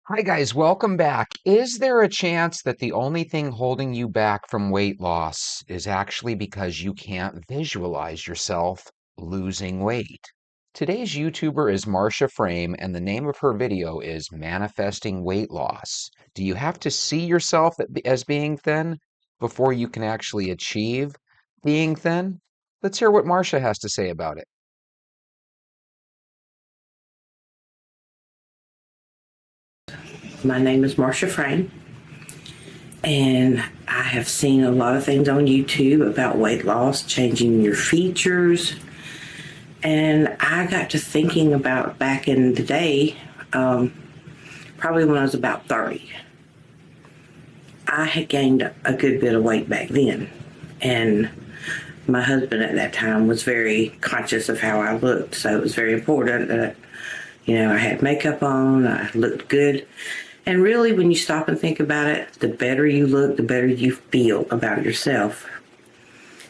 Hi, guys. Welcome back. Is there a chance that the only thing holding you back from weight loss is actually because you can't visualize yourself losing weight? Today's YouTuber is Marsha Frame, and the name of her video is Manifesting Weight Loss. Do you have to see yourself as being thin before you can actually achieve being thin? Let's hear what Marsha has to say about it. My name is Marsha Frame, and I have seen a lot of things on YouTube about weight loss, changing your features. And I got to thinking about back in the day, probably when I was about 30. I had gained a good bit of weight back then. And my husband at that time was very conscious of how I looked. So it was very important that, I had makeup on, I looked good. And really, when you stop and think about it, the better you look, the better you feel about yourself.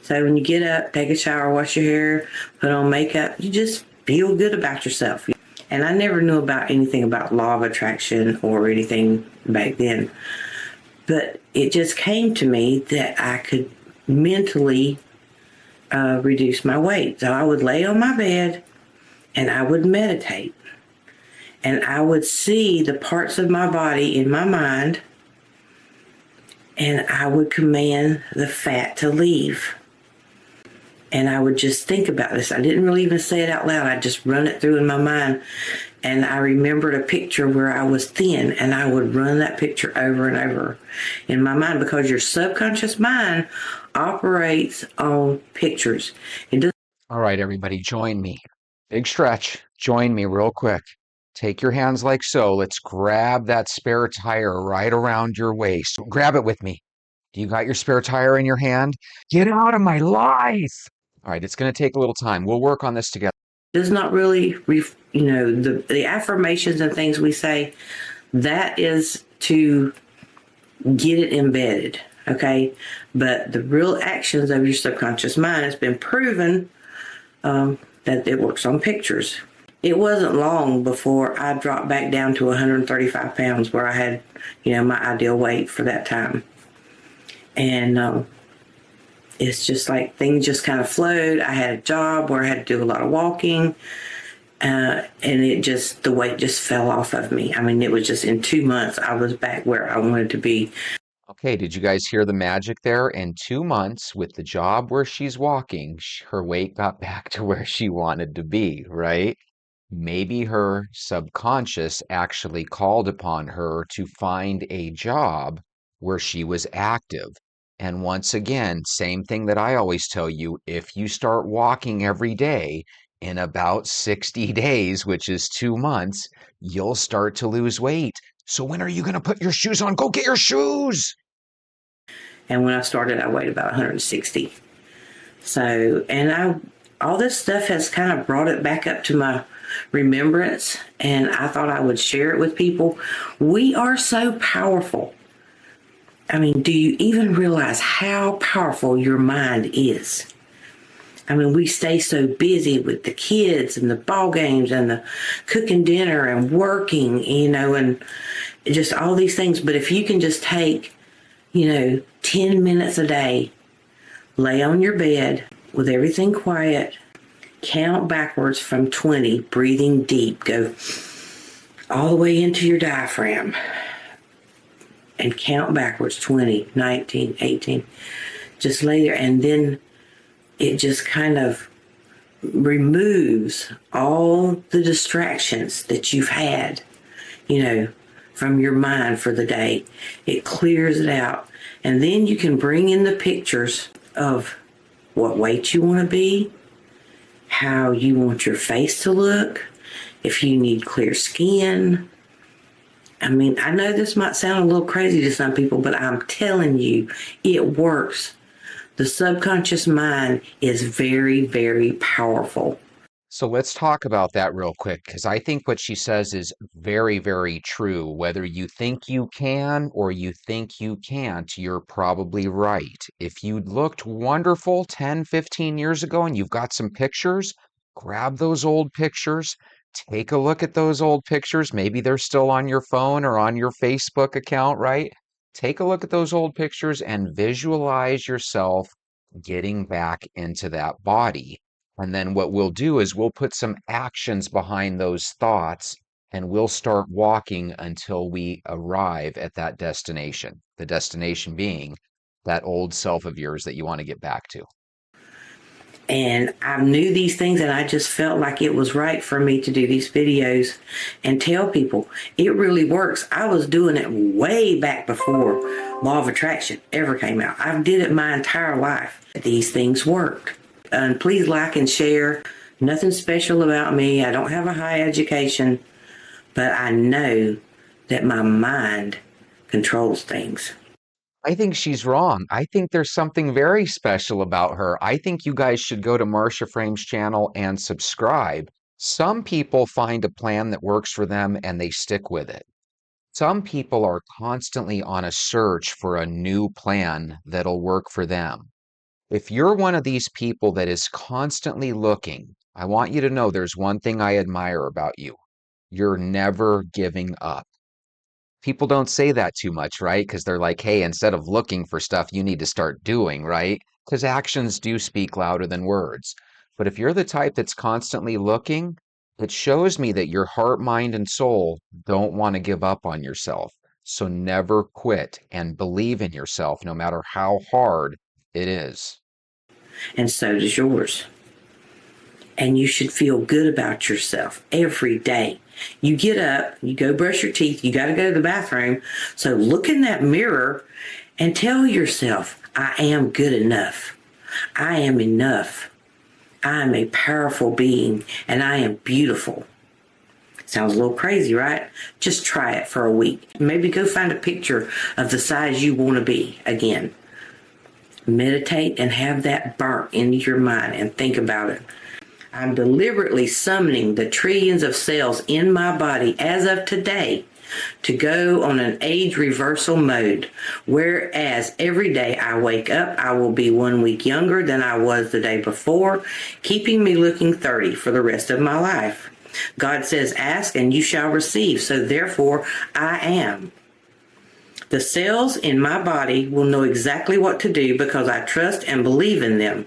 So when you get up, take a shower, wash your hair, put on makeup, you just feel good about yourself. And I never knew about anything about law of attraction or anything back then. But it just came to me that I could mentally reduce my weight. So I would lay on my bed and I would meditate. And I would see the parts of my body in my mind, and I would command the fat to leave. And I would just think about this. I didn't really even say it out loud. I just run it through in my mind. And I remembered a picture where I was thin, and I would run that picture over and over in my mind, because your subconscious mind operates on pictures. It doesn't. All right, everybody, join me. Big stretch. Join me real quick. Take your hands like so. Let's grab that spare tire right around your waist. Grab it with me. Do you got your spare tire in your hand? Get out of my life. All right, it's going to take a little time. We'll work on this together. Does not really, the affirmations and things we say, that is to get it embedded, okay? But the real actions of your subconscious mind has been proven that it works on pictures. It wasn't long before I dropped back down to 135 pounds, where I had, my ideal weight for that time. And it's just like things just kind of flowed. I had a job where I had to do a lot of walking. And the weight just fell off of me. I mean, it was just in 2 months, I was back where I wanted to be. Okay, did you guys hear the magic there? In 2 months, with the job where she's walking, her weight got back to where she wanted to be, right? Maybe her subconscious actually called upon her to find a job where she was active. And once again, same thing that I always tell you, if you start walking every day, in about 60 days, which is 2 months, you'll start to lose weight. So when are you going to put your shoes on? Go get your shoes. And when I started, I weighed about 160. So, all this stuff has kind of brought it back up to my remembrance, and I thought I would share it with people. We are so powerful. I mean, do you even realize how powerful your mind is? I mean, we stay so busy with the kids and the ball games and the cooking dinner and working, and just all these things. But if you can just take, 10 minutes a day, lay on your bed with everything quiet, count backwards from 20, breathing deep, go all the way into your diaphragm, and count backwards 20, 19, 18. Just lay there, and then it just kind of removes all the distractions that you've had, from your mind for the day. It clears it out. And then you can bring in the pictures of what weight you want to be, how you want your face to look, if you need clear skin. I mean, I know this might sound a little crazy to some people, but I'm telling you, it works. The subconscious mind is very, very powerful. So let's talk about that real quick, because I think what she says is very, very true. Whether you think you can or you think you can't, you're probably right. If you looked wonderful 10, 15 years ago and you've got some pictures, grab those old pictures, Take a look at those old pictures. Maybe they're still on your phone or on your Facebook account, right? Take a look at those old pictures and visualize yourself getting back into that body. And then what we'll do is we'll put some actions behind those thoughts and we'll start walking until we arrive at that destination. The destination being that old self of yours that you want to get back to. And I knew these things, and I just felt like it was right for me to do these videos and tell people it really works. I was doing it way back before Law of Attraction ever came out. I did it my entire life. These things worked. And please like and share. Nothing special about me. I don't have a high education, but I know that my mind controls things. I think she's wrong. I think there's something very special about her. I think you guys should go to Marsha Frame's channel and subscribe. Some people find a plan that works for them and they stick with it. Some people are constantly on a search for a new plan that'll work for them. If you're one of these people that is constantly looking, I want you to know there's one thing I admire about you. You're never giving up. People don't say that too much, right? Because they're like, hey, instead of looking for stuff, you need to start doing, right? Because actions do speak louder than words. But if you're the type that's constantly looking, it shows me that your heart, mind, and soul don't want to give up on yourself. So never quit and believe in yourself, no matter how hard it is. And so does yours. And you should feel good about yourself every day. You get up, you go brush your teeth, you got to go to the bathroom. So look in that mirror and tell yourself, I am good enough. I am enough. I am a powerful being and I am beautiful. Sounds a little crazy, right? Just try it for a week. Maybe go find a picture of the size you want to be again. Meditate and have that burnt into your mind and think about it. I'm deliberately summoning the trillions of cells in my body as of today to go on an age reversal mode, whereas every day I wake up, I will be 1 week younger than I was the day before, keeping me looking 30 for the rest of my life. God says, ask and you shall receive, so therefore I am. The cells in my body will know exactly what to do because I trust and believe in them.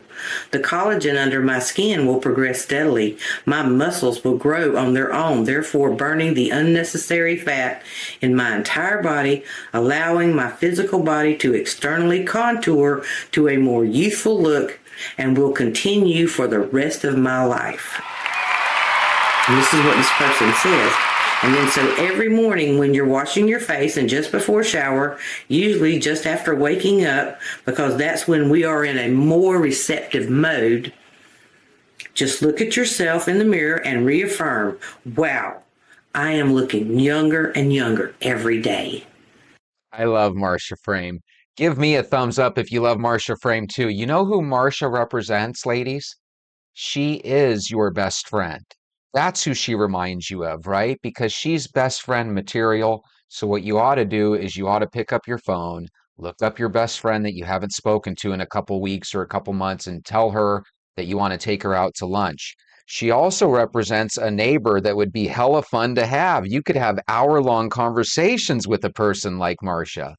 The collagen under my skin will progress steadily. My muscles will grow on their own, therefore burning the unnecessary fat in my entire body, allowing my physical body to externally contour to a more youthful look, and will continue for the rest of my life. And this is what this person says. And then so every morning when you're washing your face and just before shower, usually just after waking up, because that's when we are in a more receptive mode, just look at yourself in the mirror and reaffirm, wow, I am looking younger and younger every day. I love Marsha Frame. Give me a thumbs up if you love Marsha Frame too. You know who Marsha represents, ladies? She is your best friend. That's who she reminds you of, right? Because she's best friend material. So what you ought to do is you ought to pick up your phone, look up your best friend that you haven't spoken to in a couple weeks or a couple months and tell her that you want to take her out to lunch. She also represents a neighbor that would be hella fun to have. You could have hour-long conversations with a person like Marsha.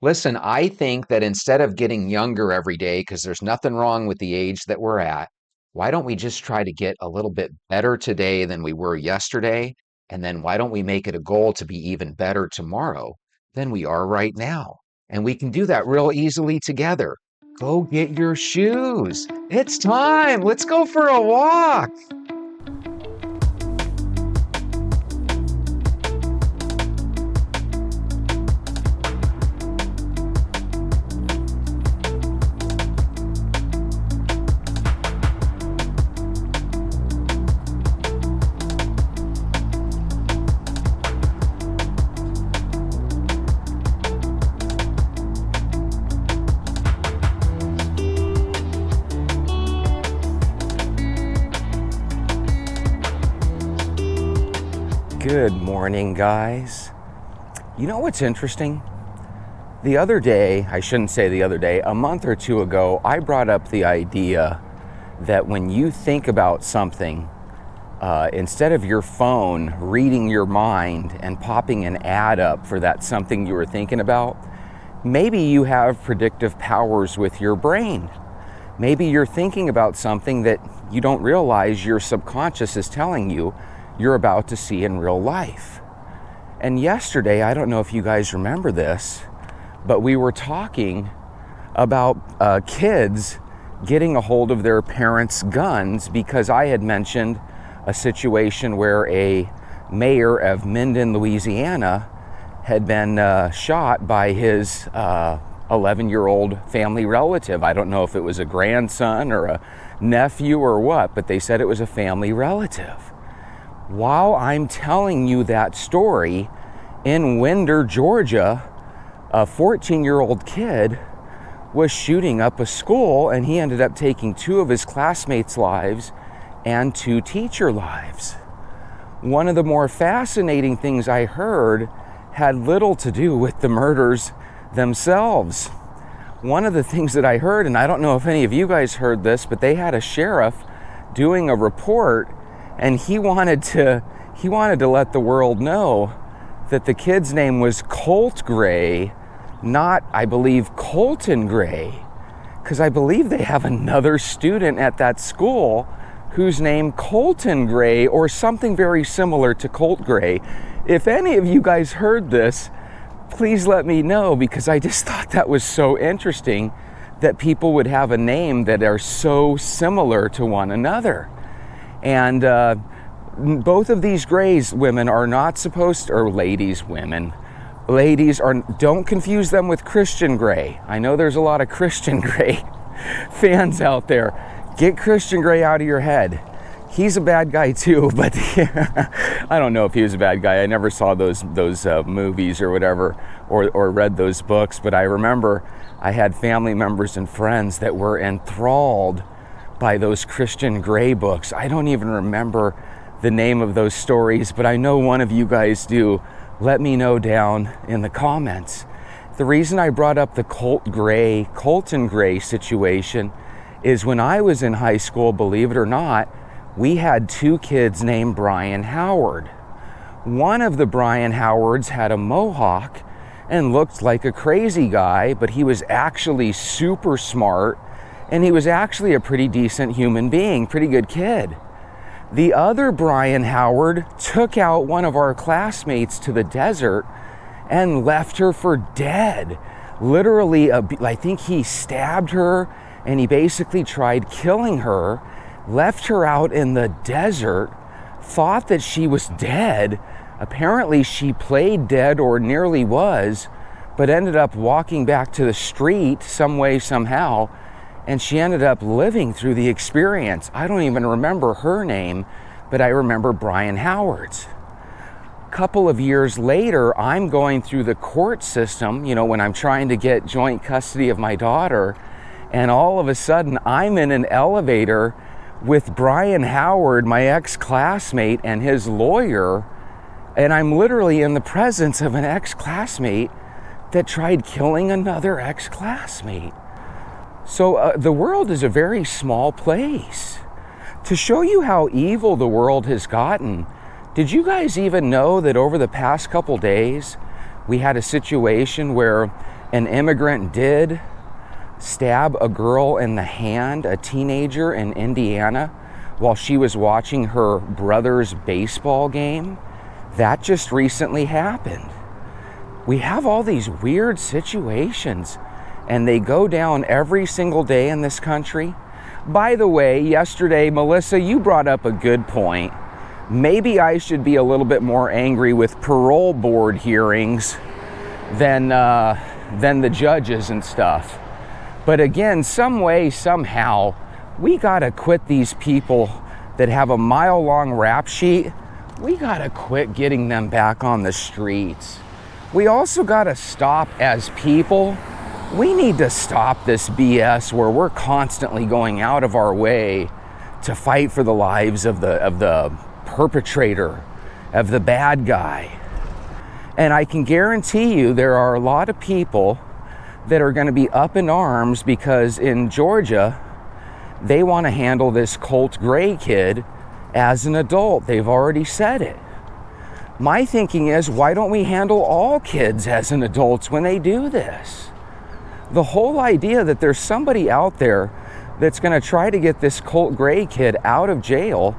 Listen, I think that instead of getting younger every day, because there's nothing wrong with the age that we're at, why don't we just try to get a little bit better today than we were yesterday? And then why don't we make it a goal to be even better tomorrow than we are right now? And we can do that real easily together. Go get your shoes. It's time. Let's go for a walk. Good morning, guys. You know what's interesting? The other day, I shouldn't say the other day, a month or two ago, I brought up the idea that when you think about something instead of your phone reading your mind and popping an ad up for that something you were thinking about, maybe you have predictive powers with your brain. Maybe you're thinking about something that you don't realize your subconscious is telling you you're about to see in real life. And yesterday, I don't know if you guys remember this, but we were talking about kids getting a hold of their parents' guns because I had mentioned a situation where a mayor of Minden, Louisiana had been shot by his 11-year-old family relative. I don't know if it was a grandson or a nephew or what, but they said it was a family relative. While I'm telling you that story, in Winder, Georgia, a 14-year-old kid was shooting up a school, and he ended up taking 2 of his classmates' lives and 2 teacher lives. One of the more fascinating things I heard had little to do with the murders themselves. One of the things that I heard, and I don't know if any of you guys heard this, but they had a sheriff doing a report, and he wanted to let the world know that the kid's name was Colt Gray, not, I believe, Colton Gray, because I believe they have another student at that school whose name Colton Gray or something very similar to Colt Gray. If any of you guys heard this, please let me know, because I just thought that was so interesting that people would have a name that are so similar to one another. And both of these Grays women are not supposed to, or ladies are, don't confuse them with Christian Grey. I know there's a lot of Christian Grey fans out there. Get Christian Grey out of your head. He's a bad guy too, but I don't know if he was a bad guy. I never saw those movies or whatever, or read those books, but I remember I had family members and friends that were enthralled by those Christian Grey books. I don't even remember the name of those stories, but I know one of you guys do. Let me know down in the comments. The reason I brought up the Colton Gray situation is when I was in high school, believe it or not, we had 2 kids named Brian Howard. One of the Brian Howards had a mohawk and looked like a crazy guy, but he was actually super smart, and he was actually a pretty decent human being, pretty good kid. The other Brian Howard took out one of our classmates to the desert and left her for dead. Literally, I think he stabbed her, and he basically tried killing her, left her out in the desert, thought that she was dead. Apparently she played dead or nearly was, but ended up walking back to the street some way, somehow, and she ended up living through the experience. I don't even remember her name, but I remember Brian Howard's. A couple of years later, I'm going through the court system, when I'm trying to get joint custody of my daughter, and all of a sudden I'm in an elevator with Brian Howard, my ex-classmate, and his lawyer, and I'm literally in the presence of an ex-classmate that tried killing another ex-classmate. So the world is a very small place. To show you how evil the world has gotten, did you guys even know that over the past couple days, we had a situation where an immigrant did stab a girl in the hand, a teenager in Indiana, while she was watching her brother's baseball game? That just recently happened. We have all these weird situations, and they go down every single day in this country. By the way, yesterday, Melissa, you brought up a good point. Maybe I should be a little bit more angry with parole board hearings than the judges and stuff. But again, some way, somehow, we gotta quit these people that have a mile-long rap sheet. We gotta quit getting them back on the streets. We also gotta stop as people. We need to stop this BS where we're constantly going out of our way to fight for the lives of the perpetrator, of the bad guy. And I can guarantee you there are a lot of people that are going to be up in arms because in Georgia, they want to handle this Colt Gray kid as an adult. They've already said it. My thinking is, why don't we handle all kids as an adults when they do this? The whole idea that there's somebody out there that's going to try to get this Colt Gray kid out of jail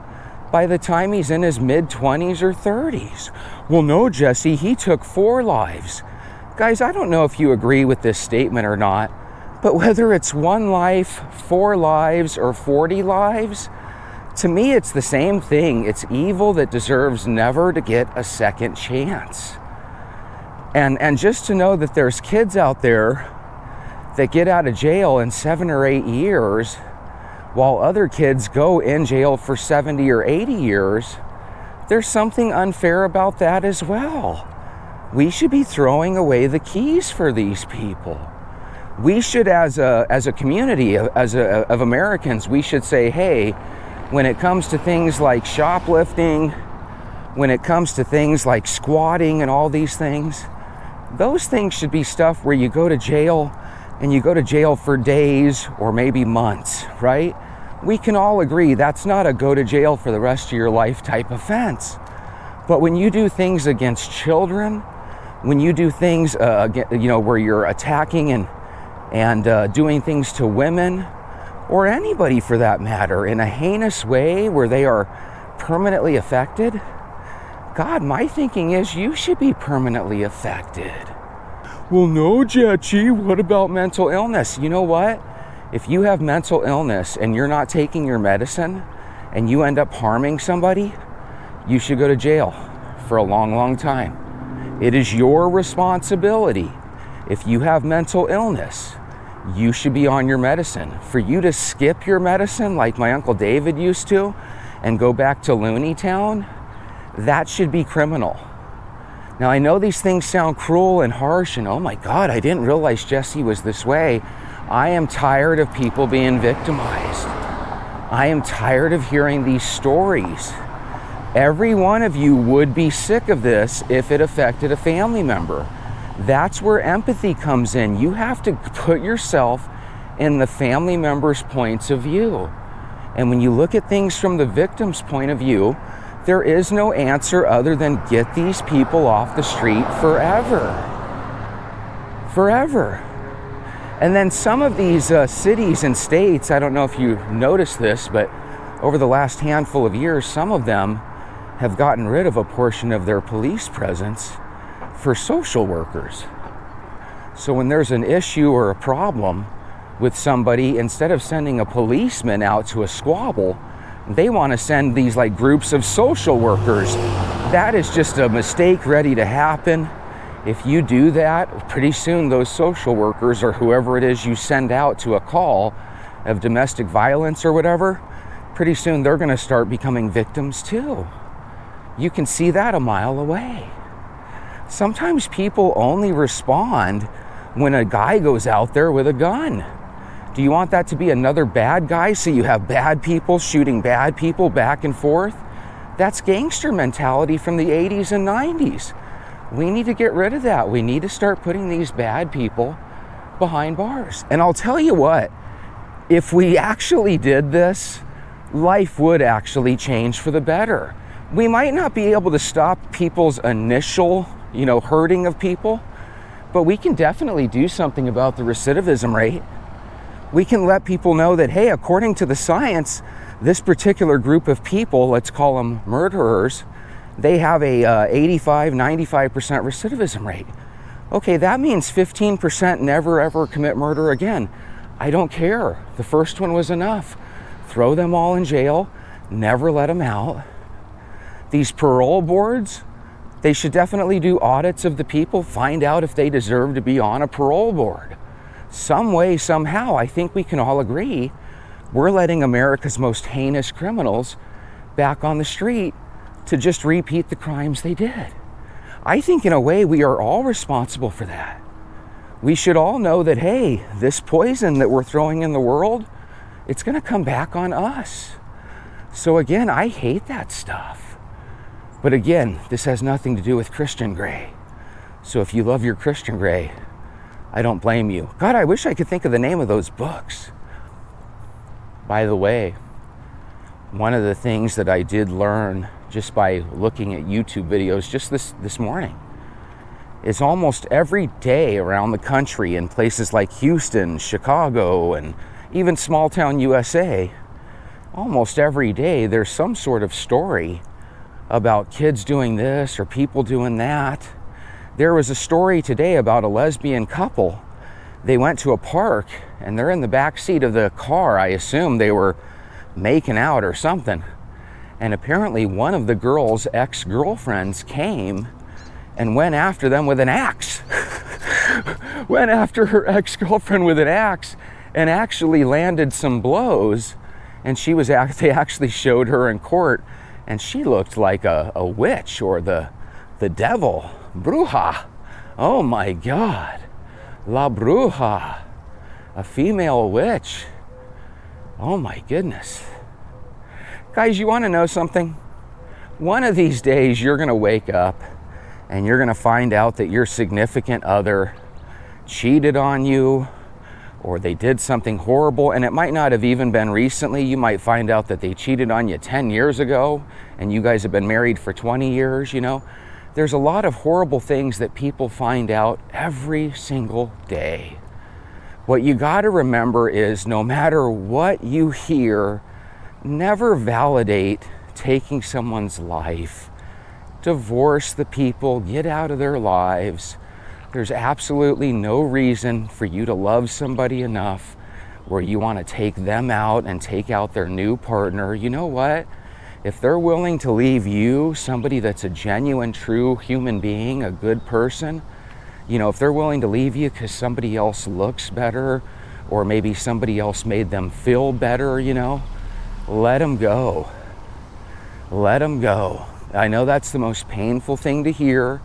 by the time he's in his mid-20s or 30s. Well, no, Jesse, he took 4 lives. Guys, I don't know if you agree with this statement or not, but whether it's 1 life, 4 lives, or 40 lives, to me it's the same thing. It's evil that deserves never to get a second chance. And just to know that there's kids out there that get out of jail in 7 or 8 years, while other kids go in jail for 70 or 80 years, there's something unfair about that as well. We should be throwing away the keys for these people. We should, as a community of Americans, we should say, hey, when it comes to things like shoplifting, when it comes to things like squatting and all these things, those things should be stuff where you go to jail, and you go to jail for days or maybe months, right? We can all agree that's not a go to jail for the rest of your life type offense. But when you do things against children, when you do things, where you're attacking and doing things to women, or anybody for that matter, in a heinous way where they are permanently affected, God, my thinking is you should be permanently affected. Well, no, Jetchy, what about mental illness? You know what? If you have mental illness and you're not taking your medicine and you end up harming somebody, you should go to jail for a long, long time. It is your responsibility. If you have mental illness, you should be on your medicine. For you to skip your medicine like my Uncle David used to and go back to Looney Town, that should be criminal. Now, I know these things sound cruel and harsh, and oh my God, I didn't realize Jesse was this way. I am tired of people being victimized. I am tired of hearing these stories. Every one of you would be sick of this if it affected a family member. That's where empathy comes in. You have to put yourself in the family member's points of view. And when you look at things from the victim's point of view, there is no answer other than get these people off the street forever. Forever. And then some of these cities and states, I don't know if you noticed this, but over the last handful of years, some of them have gotten rid of a portion of their police presence for social workers. So when there's an issue or a problem with somebody, instead of sending a policeman out to a squabble, they want to send these like groups of social workers. That is just a mistake ready to happen. If you do that, pretty soon those social workers or whoever it is you send out to a call of domestic violence or whatever, pretty soon they're going to start becoming victims too. You can see that a mile away. Sometimes people only respond when a guy goes out there with a gun. Do you want that to be another bad guy so you have bad people shooting bad people back and forth? That's gangster mentality from the 80s and 90s. We need to get rid of that. We need to start putting these bad people behind bars. And I'll tell you what, if we actually did this, life would actually change for the better. We might not be able to stop people's initial, hurting of people, but we can definitely do something about the recidivism rate. We can let people know that, hey, according to the science, this particular group of people, let's call them murderers, they have a 85, 95% recidivism rate. Okay, that means 15% never ever commit murder again. I don't care. The first one was enough. Throw them all in jail, never let them out. These parole boards, they should definitely do audits of the people, find out if they deserve to be on a parole board. Some way, somehow, I think we can all agree we're letting America's most heinous criminals back on the street to just repeat the crimes they did. I think in a way we are all responsible for that. We should all know that, hey, this poison that we're throwing in the world, it's going to come back on us. So again, I hate that stuff. But again, this has nothing to do with Christian Grey. So if you love your Christian Grey, I don't blame you. God, I wish I could think of the name of those books. By the way, One of the things that I did learn just by looking at YouTube videos just this morning is almost every day around the country in places like Houston, Chicago, and even small town USA, almost every day there's some sort of story about kids doing this or people doing that. There was a story today about a lesbian couple. They went to a park and they're in the back seat of the car. I assume they were making out or something. And apparently one of the girl's ex-girlfriends came and went after them with an axe. Went after her ex-girlfriend with an axe and actually landed some blows. And they actually showed her in court, and she looked like a witch or the devil. Bruja. Oh my God. La Bruja. A female witch. Oh my goodness. Guys, you want to know something? One of these days you're going to wake up and you're going to find out that your significant other cheated on you, or they did something horrible, and it might not have even been recently. You might find out that they cheated on you 10 years ago and you guys have been married for 20 years, you know. There's a lot of horrible things that people find out every single day. What you got to remember is no matter what you hear, never validate taking someone's life. Divorce the people, get out of their lives. There's absolutely no reason for you to love somebody enough where you want to take them out and take out their new partner. You know what? If they're willing to leave you, somebody that's a genuine, true human being, a good person, you know, if they're willing to leave you because somebody else looks better or maybe somebody else made them feel better, you know, let them go. Let them go. I know that's the most painful thing to hear,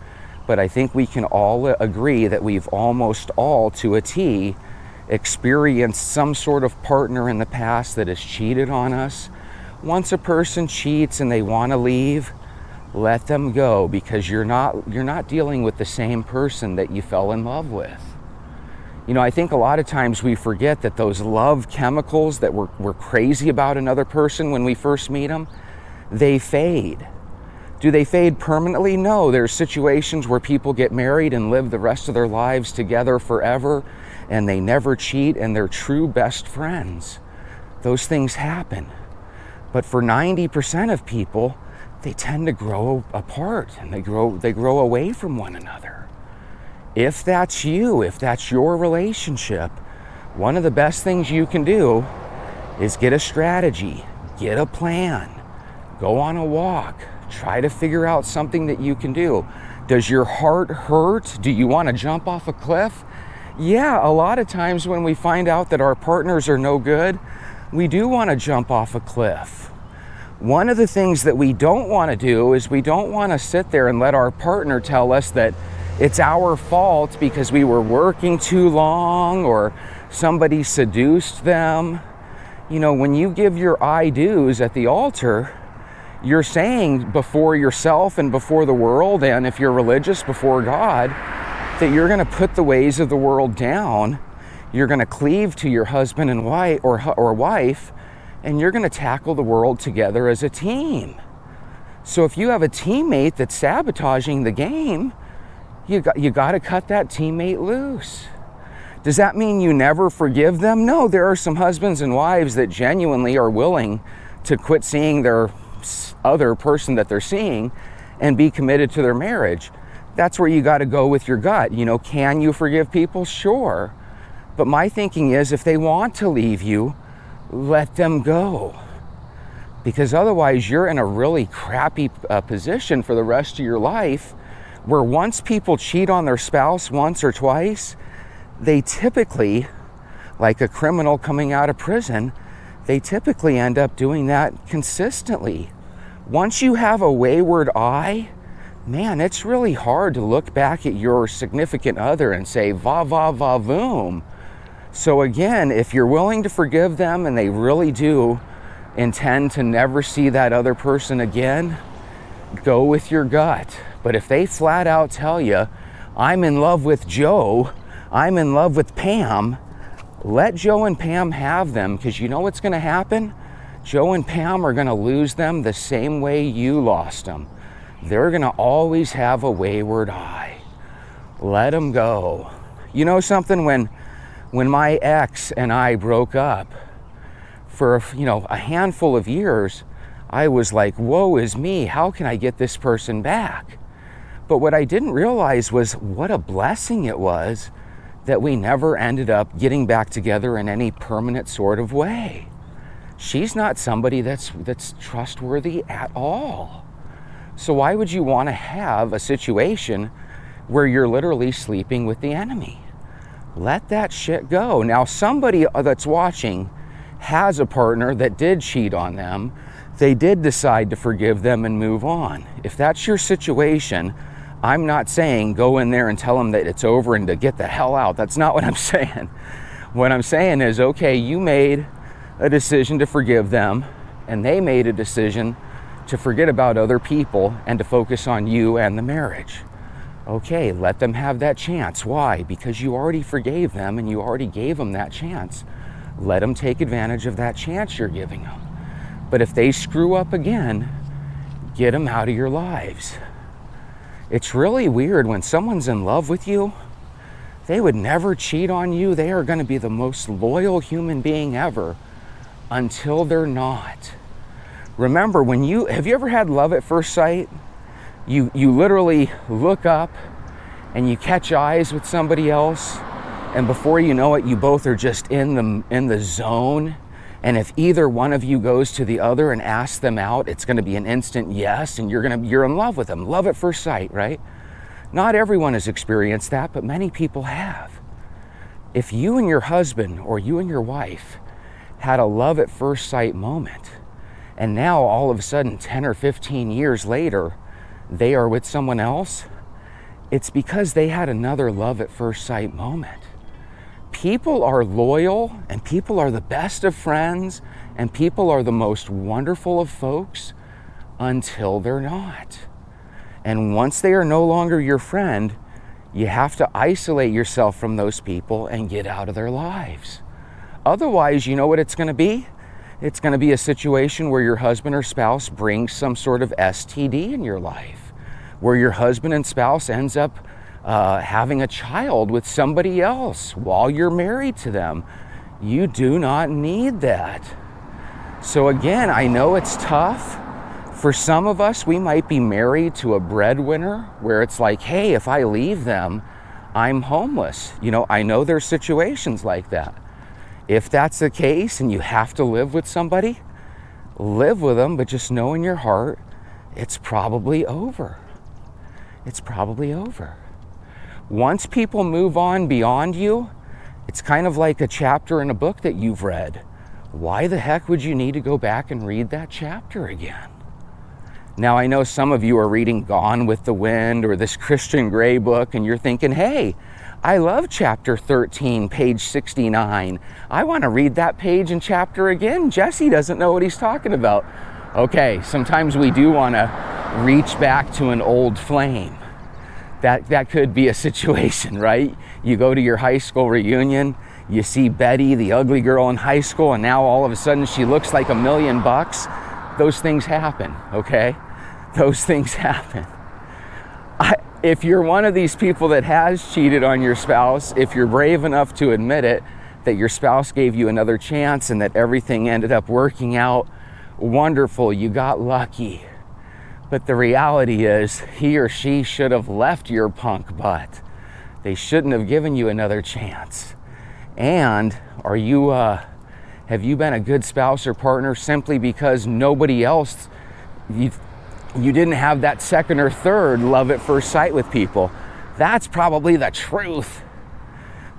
but I think we can all agree that we've almost all, to a T, experienced some sort of partner in the past that has cheated on us. Once a person cheats and they want to leave, let them go, because you're not dealing with the same person that you fell in love with. You know, I think a lot of times we forget that those love chemicals that we're crazy about another person when we first meet them, they fade. Do they fade permanently? No. There's situations where people get married and live the rest of their lives together forever, and they never cheat, and they're true best friends. Those things happen. But for 90% of people, they tend to grow apart and they grow away from one another. If that's you, if that's your relationship, one of the best things you can do is get a strategy, get a plan, go on a walk, try to figure out something that you can do. Does your heart hurt? Do you want to jump off a cliff? Yeah, a lot of times when we find out that our partners are no good, we do want to jump off a cliff. One of the things that we don't want to do is we don't want to sit there and let our partner tell us that it's our fault because we were working too long or somebody seduced them. You know, when you give your I do's at the altar, you're saying before yourself and before the world, and if you're religious, before God, that you're going to put the ways of the world down. You're going to cleave to your husband and wife or wife, and you're going to tackle the world together as a team. So if you have a teammate that's sabotaging the game, you got to cut that teammate loose. Does that mean you never forgive them? No, there are some husbands and wives that genuinely are willing to quit seeing their other person that they're seeing and be committed to their marriage. That's where you got to go with your gut. You know, can you forgive people? Sure. But my thinking is, if they want to leave you, let them go. Because otherwise you're in a really crappy position for the rest of your life, where once people cheat on their spouse once or twice, they typically, like a criminal coming out of prison, they typically end up doing that consistently. Once you have a wayward eye, man, it's really hard to look back at your significant other and say, va, va, va, voom. So again, if you're willing to forgive them and they really do intend to never see that other person again, go with your gut. But if they flat out tell you, I'm in love with Joe, I'm in love with Pam, let Joe and Pam have them, because you know what's going to happen? Joe and Pam are going to lose them the same way you lost them. They're going to always have a wayward eye. Let them go. You know something? When my ex and I broke up, for a handful of years, I was like, woe is me, how can I get this person back? But what I didn't realize was what a blessing it was that we never ended up getting back together in any permanent sort of way. She's not somebody that's trustworthy at all. So why would you want to have a situation where you're literally sleeping with the enemy? Let that shit go. Now, somebody that's watching has a partner that did cheat on them. They did decide to forgive them and move on. If that's your situation, I'm not saying go in there and tell them that it's over and to get the hell out. That's not what I'm saying. What I'm saying is, okay, you made a decision to forgive them, and they made a decision to forget about other people and to focus on you and the marriage. Okay, let them have that chance. Why? Because you already forgave them and you already gave them that chance. Let them take advantage of that chance you're giving them. But if they screw up again, get them out of your lives. It's really weird when someone's in love with you, they would never cheat on you. They are going to be the most loyal human being ever until they're not. Remember, have you ever had love at first sight? You literally look up and you catch eyes with somebody else, and before you know it, you both are just in the zone. And if either one of you goes to the other and asks them out, it's going to be an instant yes, and you're in love with them. Love at first sight, right? Not everyone has experienced that, but many people have. If you and your husband or you and your wife had a love at first sight moment, and now all of a sudden 10 or 15 years later, they are with someone else, it's because they had another love at first sight moment. People are loyal, and people are the best of friends, and people are the most wonderful of folks until they're not. And once they are no longer your friend, you have to isolate yourself from those people and get out of their lives. Otherwise, you know what it's going to be? It's going to be a situation where your husband or spouse brings some sort of STD in your life, where your husband and spouse ends up having a child with somebody else while you're married to them. You do not need that. So again, I know it's tough. For some of us, we might be married to a breadwinner where it's like, hey, if I leave them, I'm homeless. I know there's situations like that. If that's the case and you have to live with somebody, live with them, but just know in your heart, it's probably over. It's probably over. Once people move on beyond you, it's kind of like a chapter in a book that you've read. Why the heck would you need to go back and read that chapter again? Now, I know some of you are reading Gone with the Wind or this Christian Grey book, and you're thinking, hey, I love chapter 13, page 69. I want to read that page and chapter again. Jesse doesn't know what he's talking about. Okay, sometimes we do want to reach back to an old flame. That could be a situation, right? You go to your high school reunion, you see Betty, the ugly girl in high school, and now all of a sudden she looks like $1 million. Those things happen, okay? Those things happen. If you're one of these people that has cheated on your spouse, if you're brave enough to admit it, that your spouse gave you another chance and that everything ended up working out, wonderful, you got lucky. But the reality is, he or she should have left your punk butt. They shouldn't have given you another chance. And have you been a good spouse or partner simply because nobody else, you didn't have that second or third love at first sight with people? That's probably the truth.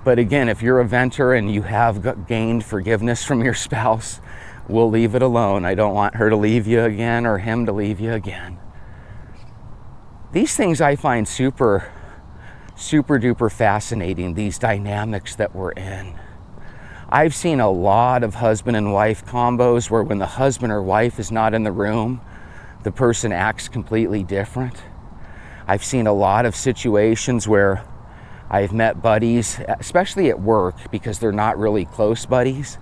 But again, if you're a venter and you have gained forgiveness from your spouse, we'll leave it alone. I don't want her to leave you again or him to leave you again. These things I find super, super duper fascinating, these dynamics that we're in. I've seen a lot of husband and wife combos where when the husband or wife is not in the room, the person acts completely different. I've seen a lot of situations where I've met buddies, especially at work, because they're not really close buddies,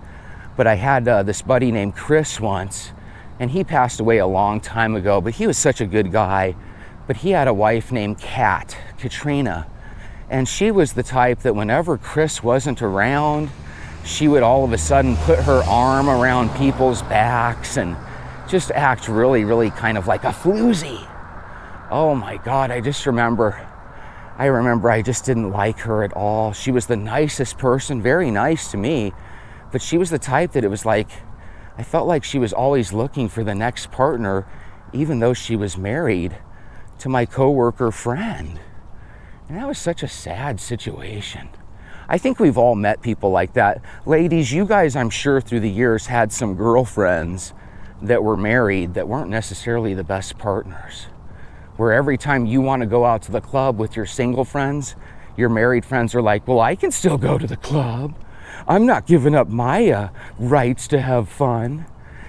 But I had this buddy named Chris once, and he passed away a long time ago, but he was such a good guy. But he had a wife named Katrina, and she was the type that whenever Chris wasn't around, she would all of a sudden put her arm around people's backs and just act really, really kind of like a floozy. Oh my God, I remember I just didn't like her at all. She was the nicest person, very nice to me, but she was the type that it was like, I felt like she was always looking for the next partner, even though she was married to my coworker friend. And that was such a sad situation. I think we've all met people like that. Ladies, you guys, I'm sure through the years had some girlfriends that were married that weren't necessarily the best partners. Where every time you want to go out to the club with your single friends, your married friends are like, well, I can still go to the club. I'm not giving up my rights to have fun.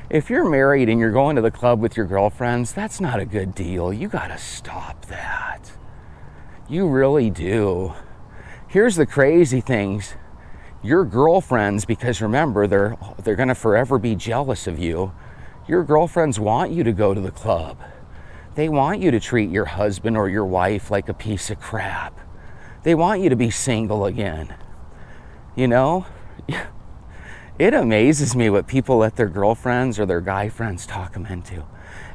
If you're married and you're going to the club with your girlfriends, that's not a good deal. You gotta stop that. You really do. Here's the crazy things. Your girlfriends, because remember, they're gonna forever be jealous of you. Your girlfriends want you to go to the club. They want you to treat your husband or your wife like a piece of crap. They want you to be single again. You know? It amazes me what people let their girlfriends or their guy friends talk them into.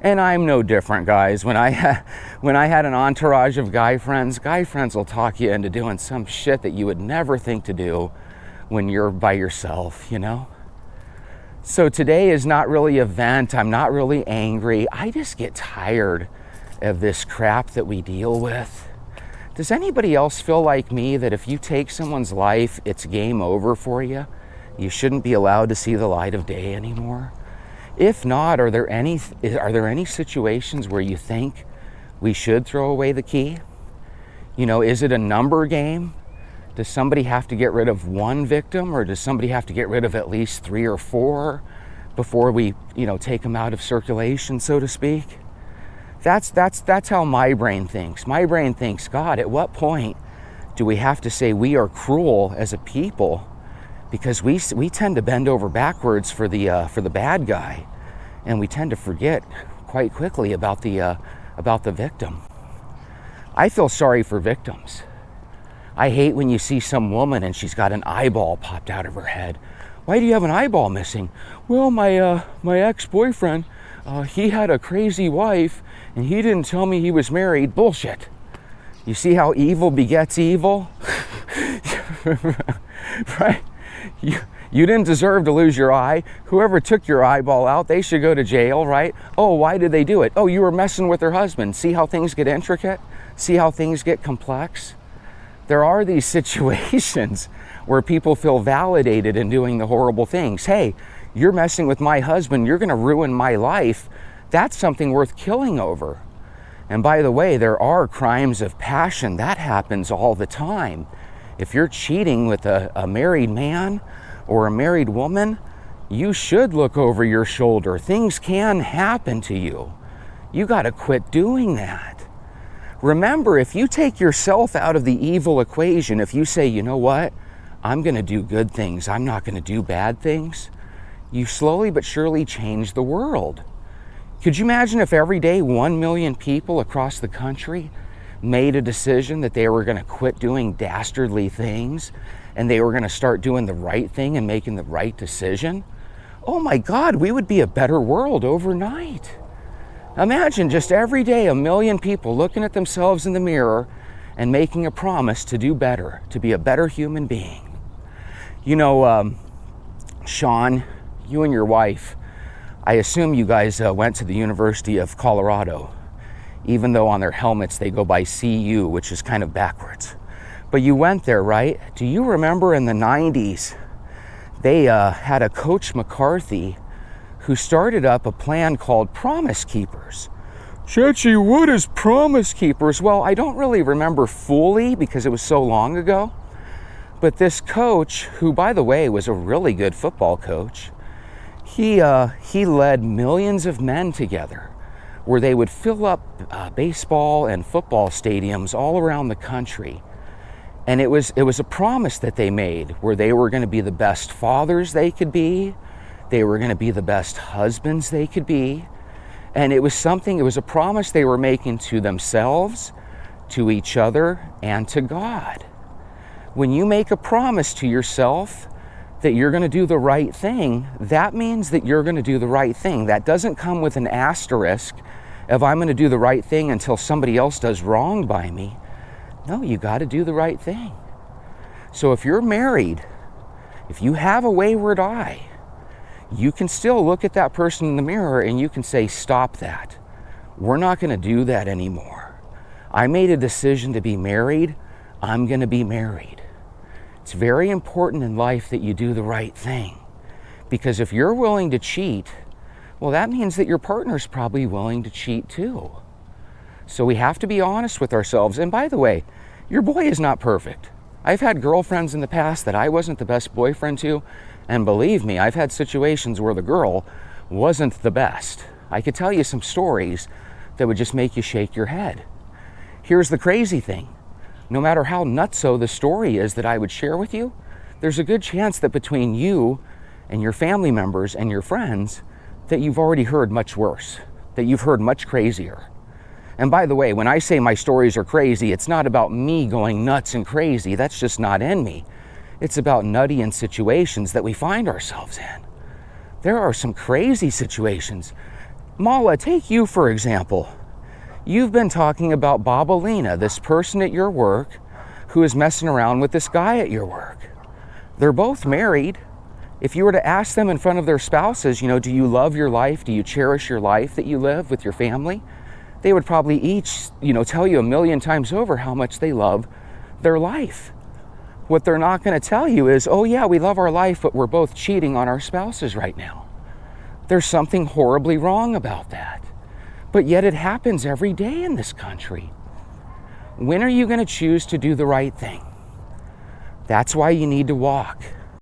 And I'm no different, guys. When I had an entourage of guy friends will talk you into doing some shit that you would never think to do when you're by yourself, you know? So today is not really a vent. I'm not really angry. I just get tired of this crap that we deal with. Does anybody else feel like me that if you take someone's life, it's game over for you? You shouldn't be allowed to see the light of day anymore? If not, are there any situations where you think we should throw away the key? You know, is it a number game? Does somebody have to get rid of one victim, or does somebody have to get rid of at least 3 or 4 before we, take them out of circulation, so to speak? That's how my brain thinks. My brain thinks, God, at what point do we have to say we are cruel as a people? Because we tend to bend over backwards for the bad guy, and we tend to forget quite quickly about the victim. I feel sorry for victims. I hate when you see some woman and she's got an eyeball popped out of her head. Why do you have an eyeball missing? Well, my ex-boyfriend, he had a crazy wife, and he didn't tell me he was married. Bullshit. You see how evil begets evil? Right? You didn't deserve to lose your eye. Whoever took your eyeball out, they should go to jail, right? Oh, why did they do it? Oh, you were messing with her husband. See how things get intricate? See how things get complex? There are these situations where people feel validated in doing the horrible things. Hey, you're messing with my husband. You're going to ruin my life. That's something worth killing over. And by the way, there are crimes of passion. That happens all the time. If you're cheating with a married man or a married woman, you should look over your shoulder. Things can happen to you. You got to quit doing that. Remember, if you take yourself out of the evil equation, if you say, you know what, I'm going to do good things, I'm not going to do bad things, you slowly but surely change the world. Could you imagine if every day 1 million people across the country made a decision that they were going to quit doing dastardly things and they were going to start doing the right thing and making the right decision? Oh my God, we would be a better world overnight. Imagine just every day 1 million people looking at themselves in the mirror and making a promise to do better, to be a better human being. You know, Sean, you and your wife, I assume you guys went to the University of Colorado, even though on their helmets they go by CU, which is kind of backwards. But you went there, right? Do you remember in the 90s, they had a Coach McCarthy who started up a plan called Promise Keepers. Chachi, what is Promise Keepers? Well, I don't really remember fully because it was so long ago. But this coach, who by the way was a really good football coach, he led millions of men together where they would fill up baseball and football stadiums all around the country. And it was a promise that they made where they were going to be the best fathers they could be. They were going to be the best husbands they could be. And it was a promise they were making to themselves, to each other, and to God. When you make a promise to yourself that you're going to do the right thing, that means that you're going to do the right thing. That doesn't come with an asterisk of I'm going to do the right thing until somebody else does wrong by me. No, you got to do the right thing. So if you're married, if you have a wayward eye, you can still look at that person in the mirror and you can say, stop that. We're not going to do that anymore. I made a decision to be married. I'm going to be married. It's very important in life that you do the right thing. Because if you're willing to cheat, well, that means that your partner's probably willing to cheat too. So we have to be honest with ourselves. And by the way, your boy is not perfect. I've had girlfriends in the past that I wasn't the best boyfriend to, and believe me, I've had situations where the girl wasn't the best. I could tell you some stories that would just make you shake your head. Here's the crazy thing. No matter how nutso the story is that I would share with you, there's a good chance that between you and your family members and your friends that you've already heard much worse, that you've heard much crazier. And by the way, when I say my stories are crazy, it's not about me going nuts and crazy. That's just not in me. It's about nutty in situations that we find ourselves in. There are some crazy situations. Mala, take you for example. You've been talking about Bobalina, this person at your work who is messing around with this guy at your work. They're both married. If you were to ask them in front of their spouses, do you love your life? Do you cherish your life that you live with your family? They would probably each, tell you 1,000,000 times over how much they love their life. What they're not going to tell you is, oh yeah, we love our life, but we're both cheating on our spouses right now. There's something horribly wrong about that. But yet it happens every day in this country. When are you going to choose to do the right thing? That's why you need to walk.